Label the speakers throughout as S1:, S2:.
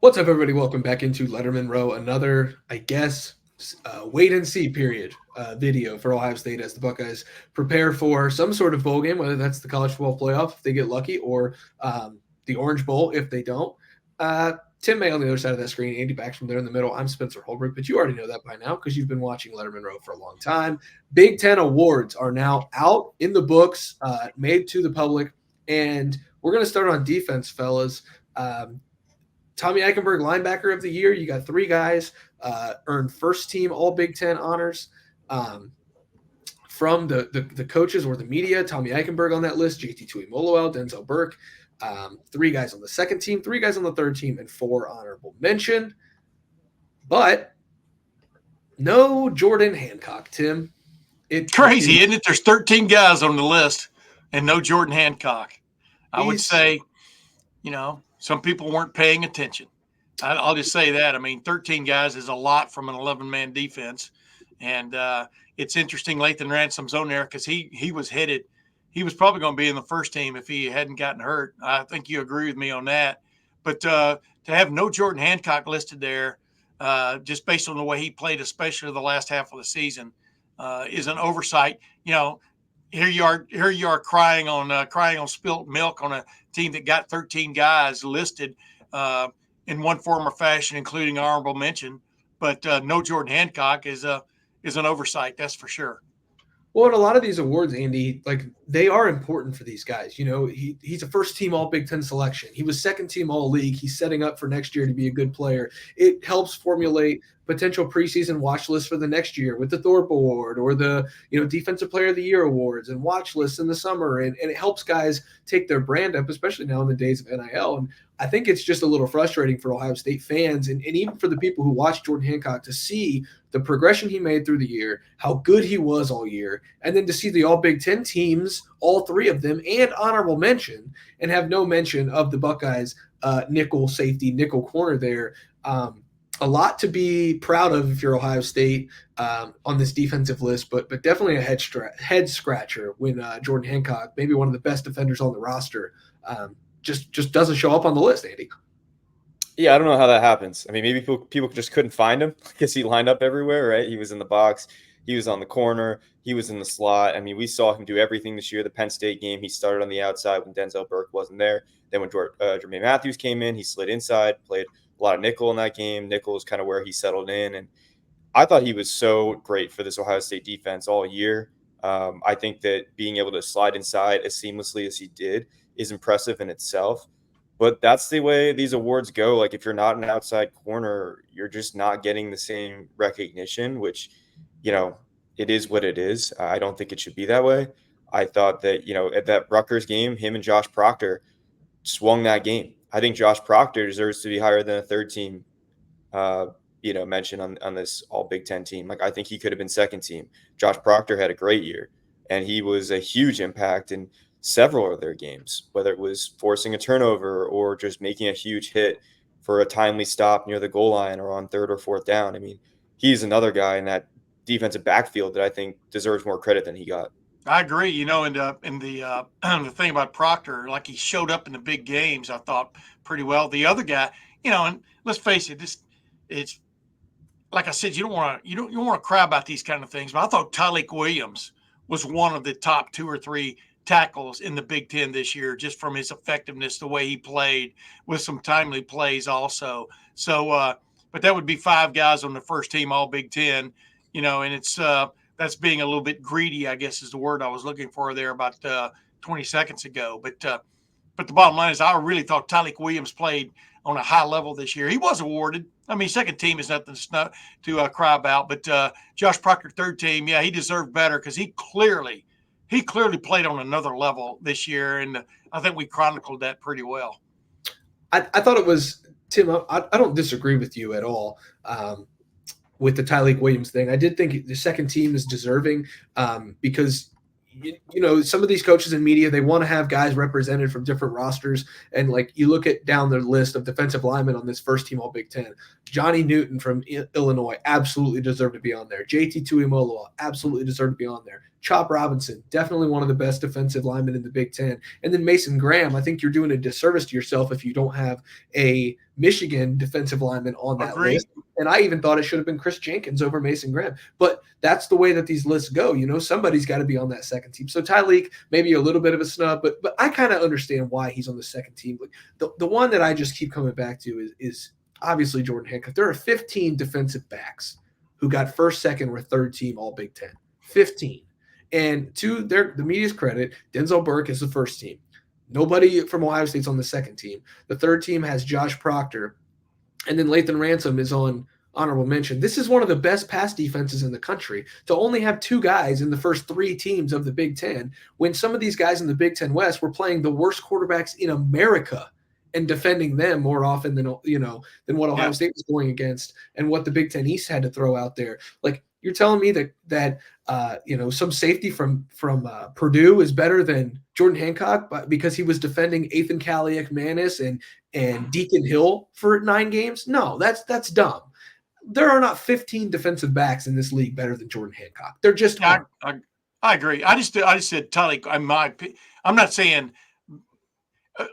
S1: What's up, everybody? Welcome back into Lettermen Row. Another, wait and see period video for Ohio State as the Buckeyes prepare for some sort of bowl game, whether that's the college football playoff if they get lucky, or the Orange Bowl if they don't. Tim May on the other side of that screen, Andy Baxter there in the middle. I'm Spencer Holbrook, but you already know that by now because you've been watching Lettermen Row for a long time. Big Ten awards are now out in the books, made to the public, and we're going to start on defense, fellas. Tommy Eichenberg, linebacker of the year. You got three guys earned first team All Big Ten honors from the coaches or the media. Tommy Eichenberg on that list, JT Tuimoloau, Denzel Burke. Three guys on the second team, three guys on the third team, and four honorable mention. But no Jordan Hancock, Tim.
S2: It's crazy, isn't it? There's 13 guys on the list and no Jordan Hancock. I would say, some people weren't paying attention. I'll just say that. I mean, 13 guys is a lot from an 11-man defense. And it's interesting Lathan Ransom's on there because he was headed. He was probably going to be in the first team if he hadn't gotten hurt. I think you agree with me on that. But to have no Jordan Hancock listed there, just based on the way he played, especially the last half of the season, is an oversight. Here you are crying on spilt milk on a team that got 13 guys listed in one form or fashion, including honorable mention. But no Jordan Hancock is an oversight, that's for sure.
S1: Well, in a lot of these awards, Andy, they are important for these guys. He's a first team All Big Ten selection. He was second team All League. He's setting up for next year to be a good player. It helps formulate potential preseason watch lists for the next year with the Thorpe Award or the Defensive Player of the Year awards and watch lists in the summer. And it helps guys take their brand up, especially now in the days of NIL. And I think it's just a little frustrating for Ohio State fans and even for the people who watch Jordan Hancock to see the progression he made through the year, how good he was all year, and then to see the All Big Ten teams, all three of them, and honorable mention, and have no mention of the Buckeyes nickel safety, nickel corner there. A lot to be proud of if you're Ohio State on this defensive list, but definitely a head scratcher when Jordan Hancock, maybe one of the best defenders on the roster, just doesn't show up on the list, Andy.
S3: Yeah, I don't know how that happens. I mean, maybe people just couldn't find him because he lined up everywhere, right? He was in the box. He was on the corner. He was in the slot. I mean, we saw him do everything this year. The Penn State game, he started on the outside when Denzel Burke wasn't there. Then when Jermaine Matthews came in, he slid inside, played a lot of nickel in that game. Nickel is kind of where he settled in. And I thought he was so great for this Ohio State defense all year. I think that being able to slide inside as seamlessly as he did is impressive in itself. But that's the way these awards go. Like, if you're not an outside corner, you're just not getting the same recognition, which, it is what it is. I don't think it should be that way. I thought that, at that Rutgers game, him and Josh Proctor swung that game. I think Josh Proctor deserves to be higher than a third team, mention on this All Big Ten team. Like, I think he could have been second team. Josh Proctor had a great year, and he was a huge impact in several of their games, whether it was forcing a turnover or just making a huge hit for a timely stop near the goal line or on third or fourth down. I mean, he's another guy in that defensive backfield that I think deserves more credit than he got.
S2: I agree. And the thing about Proctor, like, he showed up in the big games, I thought, pretty well. The other guy, and let's face it, it's like I said, you don't want to cry about these kind of things. But I thought Tyleik Williams was one of the top two or three tackles in the Big Ten this year, just from his effectiveness, the way he played with some timely plays also. So, but that would be five guys on the first team All Big Ten, and it's that's being a little bit greedy, I guess is the word I was looking for there about 20 seconds ago. But the bottom line is I really thought Tyleik Williams played on a high level this year. He was awarded. I mean, second team is nothing to cry about, but Josh Proctor, third team, yeah, he deserved better because he clearly played on another level this year, and I think we chronicled that pretty well.
S1: I thought it was, Tim, I don't disagree with you at all with the Tyleik Williams thing. I did think the second team is deserving because, some of these coaches and media, they want to have guys represented from different rosters. And, you look at down the list of defensive linemen on this first team All Big Ten. Johnny Newton from Illinois absolutely deserved to be on there. JT Tuimoloau absolutely deserved to be on there. Chop Robinson, definitely one of the best defensive linemen in the Big Ten. And then Mason Graham, I think you're doing a disservice to yourself if you don't have a Michigan defensive lineman on that
S2: Agreed.
S1: list. And I even thought it should have been Chris Jenkins over Mason Graham. But that's the way that these lists go. Somebody's got to be on that second team. So Tyleek, maybe a little bit of a snub, but I kind of understand why he's on the second team. The one that I just keep coming back to is obviously Jordan Hancock. There are 15 defensive backs who got first, second, or third team all Big Ten. 15. And to the media's credit, Denzel Burke is the first team. Nobody from Ohio State's on the second team. The third team has Josh Proctor. And then Lathan Ransom is on honorable mention. This is one of the best pass defenses in the country. To only have 2 guys in the first 3 teams of the Big Ten, when some of these guys in the Big Ten West were playing the worst quarterbacks in America and defending them more often than what Ohio State was going against and what the Big Ten East had to throw out there. Like, you're telling me that some safety from Purdue is better than Jordan Hancock because he was defending Ethan Kaliak-Manis and Deacon Hill for 9 games? No, that's dumb. There are not 15 defensive backs in this league better than Jordan Hancock. They're just
S2: I agree. I just said Tyleek. I'm not saying.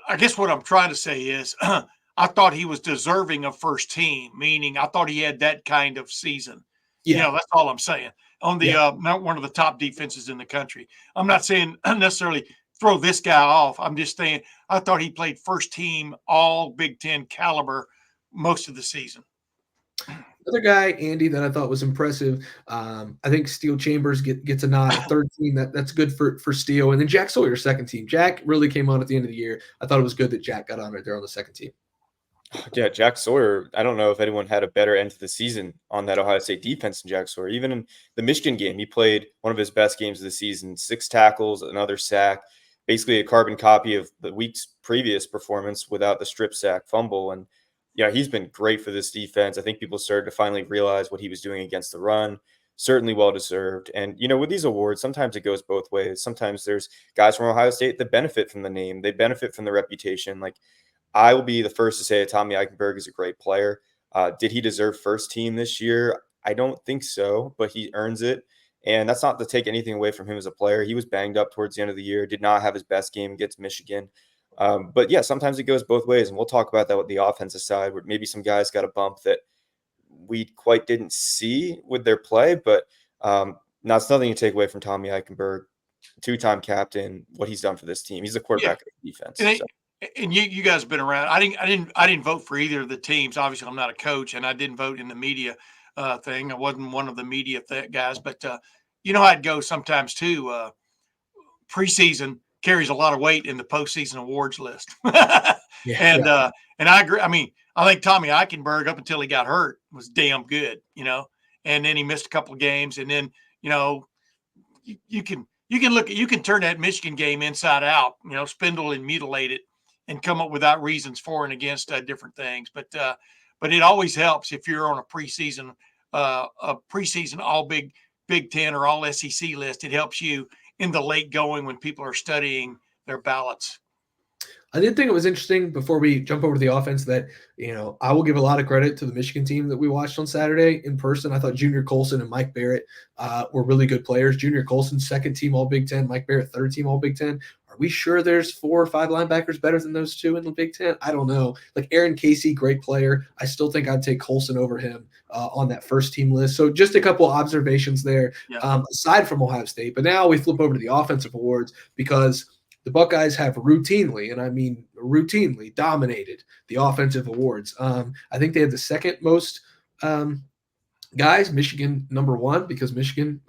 S2: I guess what I'm trying to say is I thought he was deserving of first team, meaning I thought he had that kind of season.
S1: Yeah.
S2: That's all I'm saying. On the not one of the top defenses in the country. I'm not saying necessarily throw this guy off. I'm just saying I thought he played first team all Big Ten caliber most of the season.
S1: Another guy, Andy, that I thought was impressive. I think Steele Chambers gets a nod. Third team, that's good for Steele. And then Jack Sawyer, second team. Jack really came on at the end of the year. I thought it was good that Jack got on right there on the second team.
S3: Yeah, Jack Sawyer, I don't know if anyone had a better end to the season on that Ohio State defense than Jack Sawyer. Even in the Michigan game, he played one of his best games of the season, 6 tackles, another sack, basically a carbon copy of the week's previous performance without the strip sack fumble. And he's been great for this defense. I think people started to finally realize what he was doing against the run. Certainly well-deserved. And, with these awards, sometimes it goes both ways. Sometimes there's guys from Ohio State that benefit from the name. They benefit from the reputation. Like, I will be the first to say Tommy Eichenberg is a great player. Did he deserve first team this year? I don't think so, but he earns it. And that's not to take anything away from him as a player. He was banged up towards the end of the year, did not have his best game against Michigan. But yeah, sometimes it goes both ways. And we'll talk about that with the offensive side, where maybe some guys got a bump that we quite didn't see with their play. But that's nothing to take away from Tommy Eichenberg, 2-time captain, what he's done for this team. He's the quarterback of the defense.
S2: And you guys have been around. I didn't vote for either of the teams. Obviously, I'm not a coach, and I didn't vote in the media thing. I wasn't one of the media guys, but you know how it goes sometimes too. Preseason carries a lot of weight in the postseason awards list. And I agree. I mean, I think Tommy Eichenberg, up until he got hurt, was damn good, and then he missed a couple of games. And then, you can turn that Michigan game inside out, spindle and mutilate it and come up without reasons for and against different things. But it always helps if you're on a preseason all Big Ten or all SEC list. It helps you in the late going when people are studying their ballots.
S1: I did think it was interesting before we jump over to the offense that, I will give a lot of credit to the Michigan team that we watched on Saturday in person. I thought Junior Colson and Mike Barrett were really good players. Junior Colson, second team All Big Ten, Mike Barrett, third team All Big Ten. Are we sure there's 4 or 5 linebackers better than those 2 in the Big Ten? I don't know. Like Aaron Casey, great player. I still think I'd take Colson over him on that first team list. So just a couple observations there aside from Ohio State. But now we flip over to the offensive awards because the Buckeyes have routinely, and I mean routinely, dominated the offensive awards. I think they had the second most guys, Michigan number 1, because Michigan,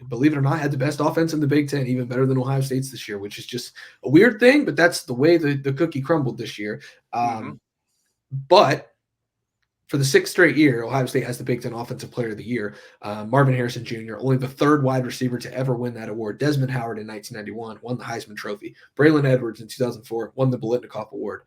S1: believe it or not, had the best offense in the Big Ten, even better than Ohio State's this year, which is just a weird thing, but that's the way the cookie crumbled this year. But for the 6th straight year, Ohio State has the Big Ten Offensive Player of the Year. Marvin Harrison Jr., only the 3rd wide receiver to ever win that award. Desmond Howard in 1991 won the Heisman Trophy. Braylon Edwards in 2004 won the Biletnikoff Award.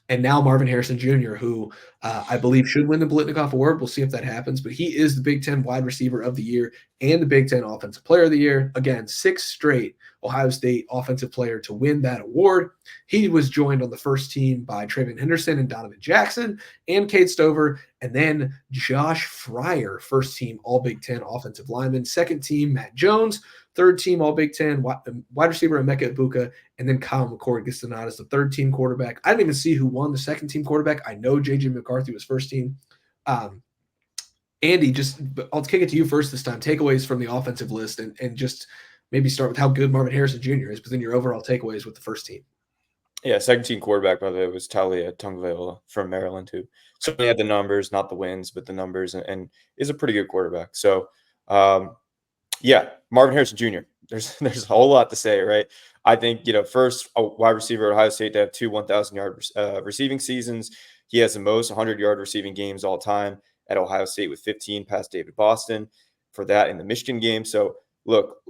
S1: And now Marvin Harrison Jr., who I believe should win the Blitnikoff Award. We'll see if that happens. But he is the Big Ten wide receiver of the year and the Big Ten offensive player of the year. Again, 6 straight Ohio State offensive player to win that award. He was joined on the first team by Travion Henderson and Donovan Jackson and Cade Stover. And then Josh Fryer, first team All Big Ten offensive lineman. Second team, Matt Jones. Third team All Big Ten wide receiver Emeka Ibuka, and then Kyle McCord gets the nod as the third team quarterback. I didn't even see who won the second team quarterback. I know J.J. McCarthy was first team. Andy, I'll kick it to you first this time. Takeaways from the offensive list, and just maybe start with how good Marvin Harrison Jr. is, but then your overall takeaways with the first team.
S3: Yeah, second team quarterback, by the way, was Talia Tungvale from Maryland, who certainly had the numbers, not the wins, but the numbers, and is a pretty good quarterback. So, yeah, Marvin Harrison Jr. There's a whole lot to say, right? I think, first a wide receiver at Ohio State to have 2 1,000-yard receiving seasons. He has the most 100-yard receiving games all time at Ohio State with 15 past David Boston for that in the Michigan game. So, look,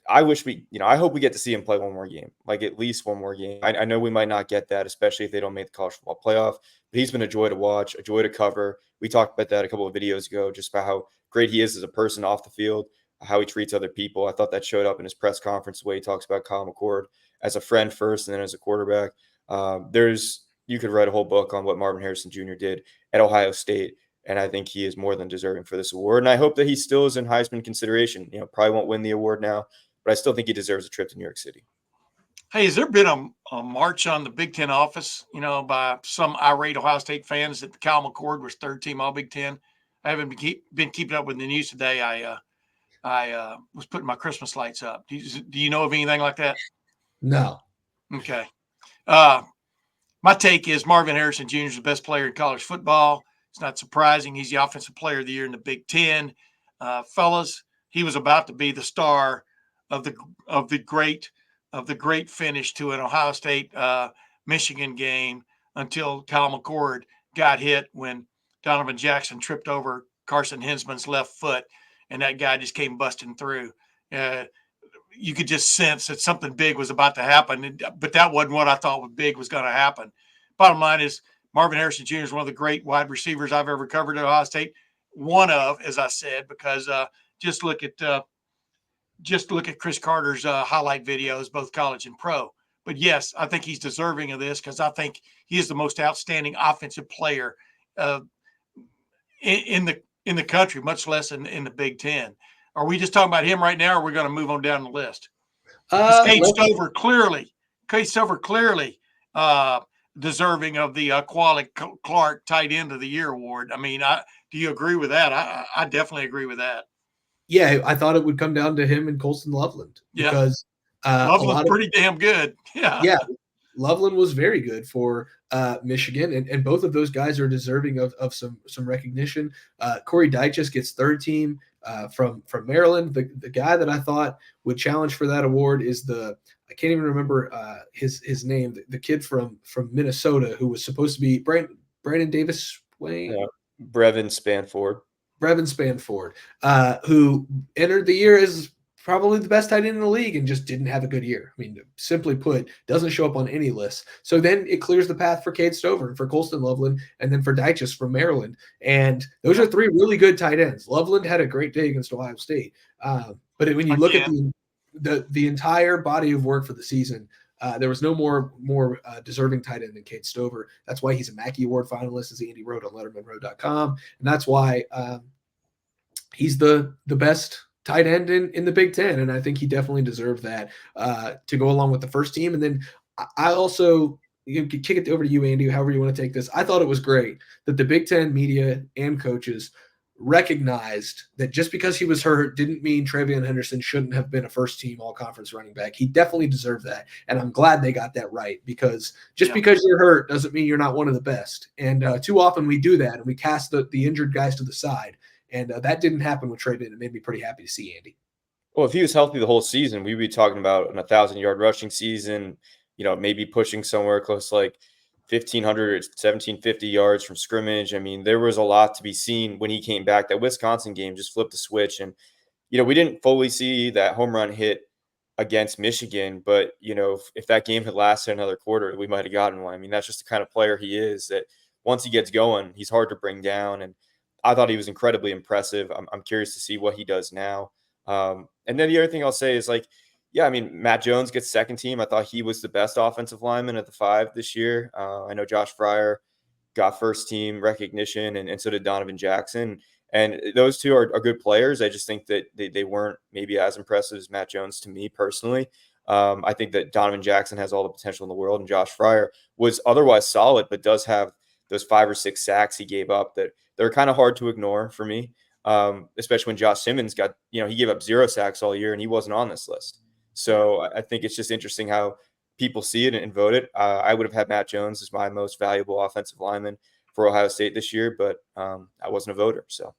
S3: I hope we get to see him play one more game, at least one more game. I know we might not get that, especially if they don't make the college football playoff, but he's been a joy to watch, a joy to cover. We talked about that a couple of videos ago, just about how great he is as a person off the field, how he treats other people. I thought that showed up in his press conference, the way he talks about Kyle McCord as a friend first and then as a quarterback. You could write a whole book on what Marvin Harrison Jr. did at Ohio State, and I think he is more than deserving for this award. And I hope that he still is in Heisman consideration. Probably won't win the award now, but I still think he deserves a trip to New York City.
S2: Hey, has there been a march on the Big Ten office, by some irate Ohio State fans that Kyle McCord was third team All Big Ten? I haven't been keeping up with the news today. I was putting my Christmas lights up. Do you know of anything like that?
S1: No.
S2: Okay. My take is Marvin Harrison Jr. is the best player in college football. It's not surprising. He's the offensive player of the year in the Big Ten. Fellas, he was about to be the star of the great finish to an Ohio State Michigan game until Kyle McCord got hit when Donovan Jackson tripped over Carson Hinsman's left foot, and that guy just came busting through. You could just sense that something big was about to happen, but that wasn't what I thought big was going to happen. Bottom line is Marvin Harrison Jr. is one of the great wide receivers I've ever covered at Ohio State. One of, as I said, because just look at Chris Carter's highlight videos, both college and pro. But yes, I think he's deserving of this because I think he is the most outstanding offensive player in the country, much less in the Big Ten. Are we just talking about him right now, or are we going to move on down the list? Cade Stover clearly deserving of the Quality Clark Tight End of the Year award. I mean, do you agree with that? I definitely agree with that.
S1: Yeah, I thought it would come down to him and Colston Loveland because
S2: Loveland's pretty damn good.
S1: Yeah, Loveland was very good for Michigan, and both of those guys are deserving of some recognition. Corey Dyches gets third team from Maryland. The guy that I thought would challenge for that award is I can't even remember his name. The kid from Minnesota who was supposed to be Brandon Davis Wayne.
S3: Yeah, Brevin
S1: Spanford, who entered the year as probably the best tight end in the league and just didn't have a good year. I mean, simply put, doesn't show up on any list. So then it clears the path for Cade Stover and for Colston Loveland and then for Dyches from Maryland. And those are 3 really good tight ends. Loveland had a great day against Ohio State. But when you look at the entire body of work for the season, there was no more deserving tight end than Cade Stover. That's why he's a Mackey Award finalist, as Andy wrote on LettermenRow.com. And that's why he's the best tight end in the Big Ten, and I think he definitely deserved that to go along with the first team. And then I also kick it over to you, Andy, however you want to take this. I thought it was great that the Big Ten media and coaches recognized that just because he was hurt didn't mean Travion Henderson shouldn't have been a first-team all-conference running back. He definitely deserved that, and I'm glad they got that right because because you're hurt doesn't mean you're not one of the best. And too often we do that, and we cast the injured guys to the side. And that didn't happen with Travion. It made me pretty happy to see, Andy.
S3: Well, if he was healthy the whole season, we'd be talking about an 1,000-yard rushing season, maybe pushing somewhere close to 1,500 or 1,750 yards from scrimmage. I mean, there was a lot to be seen when he came back. That Wisconsin game just flipped the switch. And, we didn't fully see that home run hit against Michigan, but if that game had lasted another quarter, we might have gotten one. I mean, that's just the kind of player he is, that once he gets going, he's hard to bring down. And I thought he was incredibly impressive. I'm curious to see what he does now. And then the other thing I'll say is, like, yeah, I mean, Matt Jones gets second team. I thought he was the best offensive lineman at the 5 this year. I know Josh Fryer got first team recognition, and so did Donovan Jackson. And those two are good players. I just think that they weren't maybe as impressive as Matt Jones to me personally. I think that Donovan Jackson has all the potential in the world, and Josh Fryer was otherwise solid, but does have those 5 or 6 sacks he gave up that they're kind of hard to ignore for me, especially when Josh Simmons got, he gave up 0 sacks all year, and he wasn't on this list. So I think it's just interesting how people see it and vote it. I would have had Matt Jones as my most valuable offensive lineman for Ohio State this year, but I wasn't a voter. So.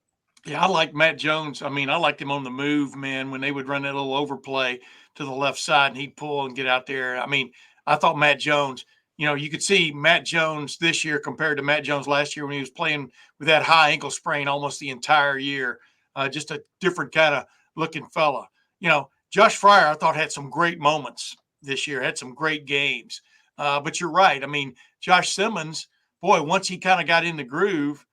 S2: Yeah, I like Matt Jones. I mean, I liked him on the move, man, when they would run that little overplay to the left side and he'd pull and get out there. I mean, I thought Matt Jones, you could see Matt Jones this year compared to Matt Jones last year when he was playing with that high ankle sprain almost the entire year. Just a different kind of looking fella. Josh Fryer, I thought, had some great moments this year, had some great games. But you're right. I mean, Josh Simmons, boy, once he kind of got in the groove,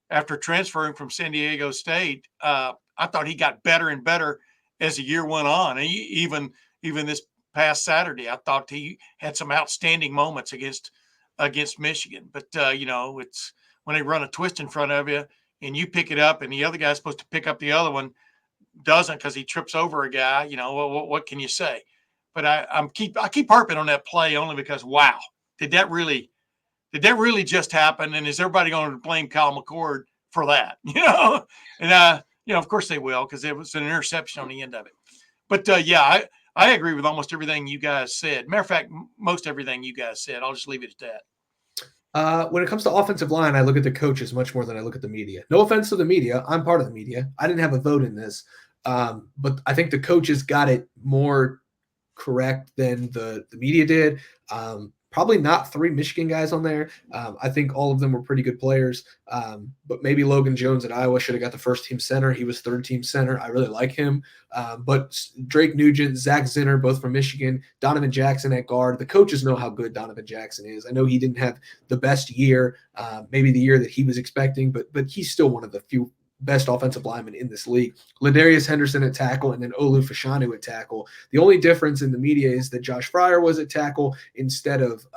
S2: after transferring from San Diego State, I thought he got better and better as the year went on. And even this past Saturday, I thought he had some outstanding moments against Michigan. But it's when they run a twist in front of you and you pick it up, and the other guy's supposed to pick up the other one, doesn't because he trips over a guy. What can you say? But I keep harping on that play only because, wow, did that really just happen? And is everybody going to blame Kyle McCord for that? And of course they will, because it was an interception on the end of it. But I agree with almost everything you guys said. Matter of fact, most everything you guys said. I'll just leave it at that.
S1: When it comes to offensive line, I look at the coaches much more than I look at the media. No offense to the media. I'm part of the media. I didn't have a vote in this. But I think the coaches got it more correct than the media did. Probably not 3 Michigan guys on there. I think all of them were pretty good players. But maybe Logan Jones at Iowa should have got the first team center. He was 3rd team center. I really like him. But Drake Nugent, Zach Zinner, both from Michigan, Donovan Jackson at guard. The coaches know how good Donovan Jackson is. I know he didn't have the best year, maybe the year that he was expecting, but he's still one of the few best offensive linemen in this league. Ladarius Henderson at tackle, and then Olu Fashanu at tackle. The only difference in the media is that Josh Fryer was at tackle instead of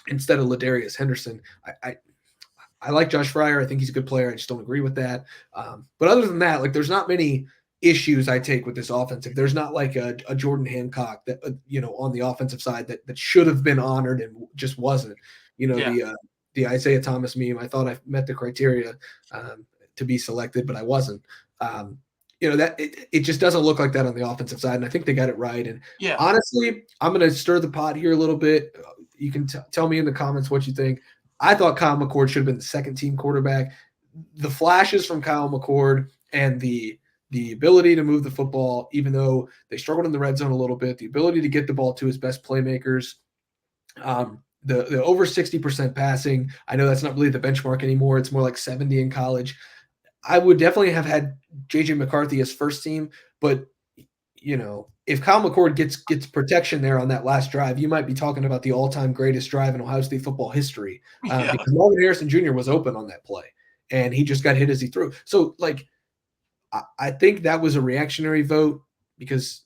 S1: Ladarius Henderson. I like Josh Fryer. I think he's a good player. I just don't agree with that. But other than that, like, there's not many issues I take with this offensive. There's not like a Jordan Hancock that on the offensive side that should have been honored and just wasn't. The Isaiah Thomas meme. I thought I met the criteria to be selected, but I wasn't. That it just doesn't look like that on the offensive side, and I think they got it right. And honestly, I'm going to stir the pot here a little bit. You can tell me in the comments what you think. I thought Kyle McCord should have been the 2nd team quarterback. The flashes from Kyle McCord and the ability to move the football, even though they struggled in the red zone a little bit, the ability to get the ball to his best playmakers, the over 60% passing. I know that's not really the benchmark anymore. It's more like 70 in college. I would definitely have had J.J. McCarthy as first team, but if Kyle McCord gets protection there on that last drive, you might be talking about the all-time greatest drive in Ohio State football history, because Marvin Harrison Jr. was open on that play, and he just got hit as he threw. So, like, I think that was a reactionary vote, because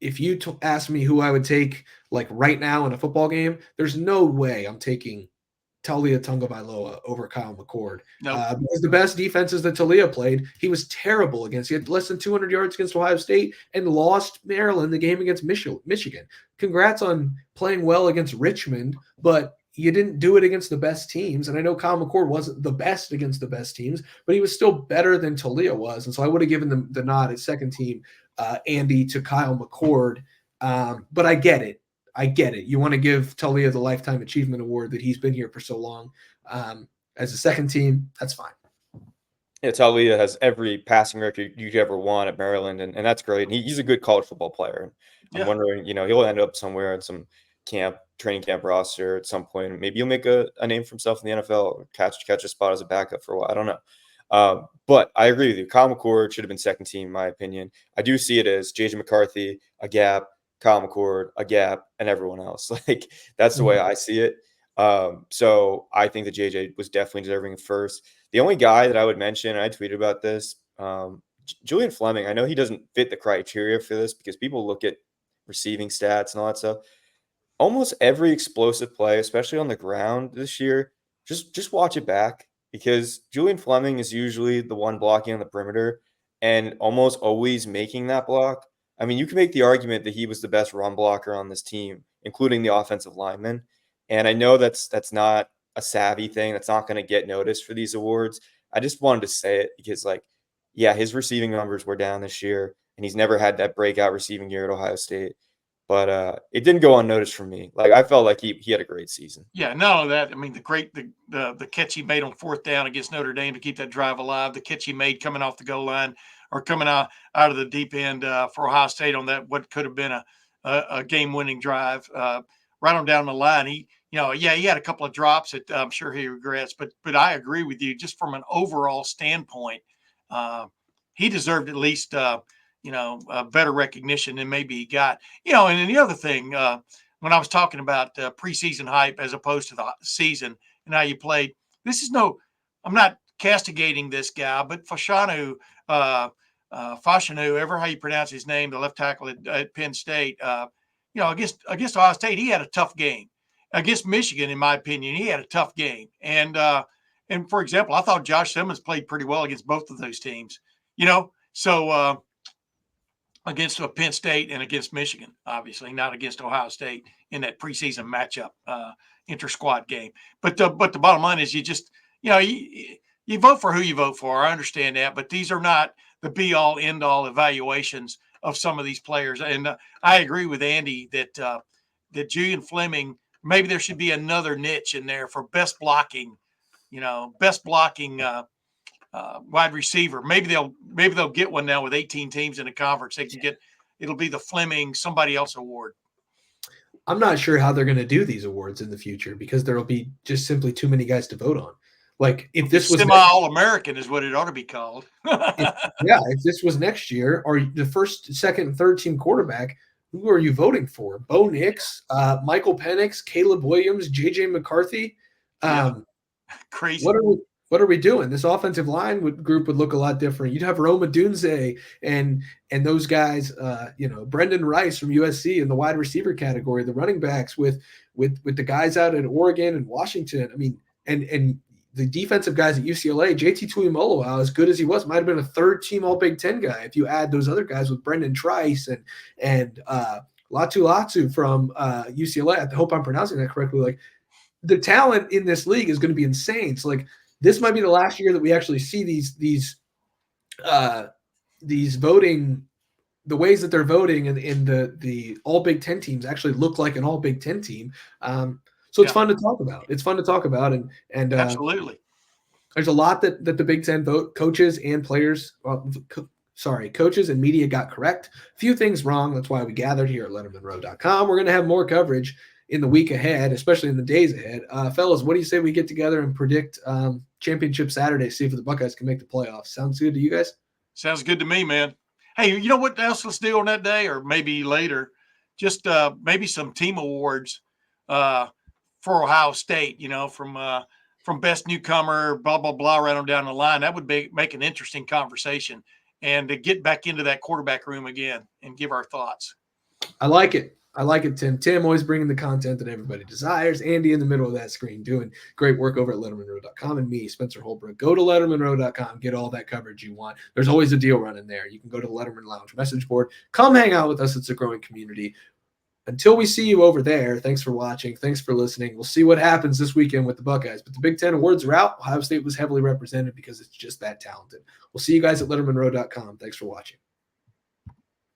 S1: if you ask me who I would take, like, right now in a football game, there's no way I'm taking Talia Tagovailoa over Kyle McCord.
S2: Nope.
S1: Because the best defenses that Talia played, he was terrible against. He had less than 200 yards against Ohio State and lost Maryland the game against Michigan. Congrats on playing well against Richmond, but you didn't do it against the best teams. And I know Kyle McCord wasn't the best against the best teams, but he was still better than Talia was. And so I would have given them the nod at 2nd team, Andy, to Kyle McCord. But I get it. You want to give Talia the Lifetime Achievement Award that he's been here for so long. As a 2nd team, that's fine.
S3: Yeah, Talia has every passing record you could ever want at Maryland, and that's great. And he's a good college football player. I'm wondering, he'll end up somewhere in some training camp roster at some point. Maybe he'll make a name for himself in the NFL, or catch a spot as a backup for a while. I don't know. But I agree with you. Kyle McCord should have been second team, in my opinion. I do see it as JJ McCarthy, a gap, Kyle McCord, a gap, and everyone else. Like, that's the way I see it. So I think that JJ was definitely deserving of first. The only guy that I would mention, and I tweeted about this, Julian Fleming. I know he doesn't fit the criteria for this because people look at receiving stats and all that stuff. Almost every explosive play, especially on the ground this year, just watch it back because Julian Fleming is usually the one blocking on the perimeter and almost always making that block. I mean, you can make the argument that he was the best run blocker on this team, including the offensive lineman. And I know that's not a savvy thing. That's not going to get noticed for these awards. I just wanted to say it because, like, yeah, his receiving numbers were down this year, and he's never had that breakout receiving year at Ohio State. But it didn't go unnoticed for me. Like, I felt like he had a great season.
S2: Yeah, not only that, I mean, the catch he made on fourth down against Notre Dame to keep that drive alive, the catch he made coming off the goal line or coming out of the deep end for Ohio State on that what could have been a game-winning drive right on down the line. He had a couple of drops that I'm sure he regrets, but I agree with you. Just from an overall standpoint, he deserved at least better recognition than maybe he got. And then the other thing, when I was talking about preseason hype as opposed to the season and how you played, I'm not castigating this guy, but Fashanu, ever how you pronounce his name, the left tackle at Penn State, against Ohio State, he had a tough game. Against Michigan, in my opinion, he had a tough game. And for example, I thought Josh Simmons played pretty well against both of those teams. So against Penn State and against Michigan, obviously not against Ohio State in that preseason matchup, inter-squad game. But the bottom line is you vote for who you vote for. I understand that, but these are not the be-all, end-all evaluations of some of these players. And I agree with Andy that Julian Fleming, maybe there should be another niche in there for best blocking wide receiver. Maybe they'll get one now with 18 teams in the conference. It'll be the Fleming somebody else award.
S1: I'm not sure how they're going to do these awards in the future because there will be just simply too many guys to vote on. Like if this was
S2: semi-All-American is what it ought to be called.
S1: If this was next year or the first, second, and third team quarterback, who are you voting for? Bo Nix, Michael Penix, Caleb Williams, JJ McCarthy.
S2: Crazy.
S1: What are we doing? This offensive line group would look a lot different. You'd have Roma Dunze and those guys, Brendan Rice from USC in the wide receiver category, the running backs with the guys out in Oregon and Washington. I mean, and the defensive guys at UCLA, JT Tuimoloau, as good as he was, might have been a third team All Big Ten guy if you add those other guys with Brendan Trice and Latu from UCLA. I hope I'm pronouncing that correctly. Like the talent in this league is going to be insane. So like this might be the last year that we actually see these voting, the ways that they're voting in the All Big Ten teams actually look like an All Big Ten team. So it's fun to talk about. It's fun to talk about, and
S2: absolutely.
S1: There's a lot that the Big Ten vote coaches and players, coaches and media got correct. A few things wrong. That's why we gathered here at LettermenRow.com. We're going to have more coverage in the week ahead, especially in the days ahead. Fellas, what do you say we get together and predict Championship Saturday, see if the Buckeyes can make the playoffs? Sounds good to you guys?
S2: Sounds good to me, man. Hey, you know what else let's do on that day or maybe later? Just maybe some team awards for Ohio State, from best newcomer, blah, blah, blah, right on down the line. That would make an interesting conversation and to get back into that quarterback room again and give our thoughts.
S1: I like it. Tim. Tim always bringing the content that everybody desires. Andy in the middle of that screen doing great work over at LettermenRow.com, and me, Spencer Holbrook. Go to LettermenRow.com. Get all that coverage you want. There's always a deal running there. You can go to the Letterman Lounge message board. Come hang out with us. It's a growing community. Until we see you over there, thanks for watching. Thanks for listening. We'll see what happens this weekend with the Buckeyes. But the Big Ten awards are out. Ohio State was heavily represented because it's just that talented. We'll see you guys at LettermenRow.com. Thanks for watching.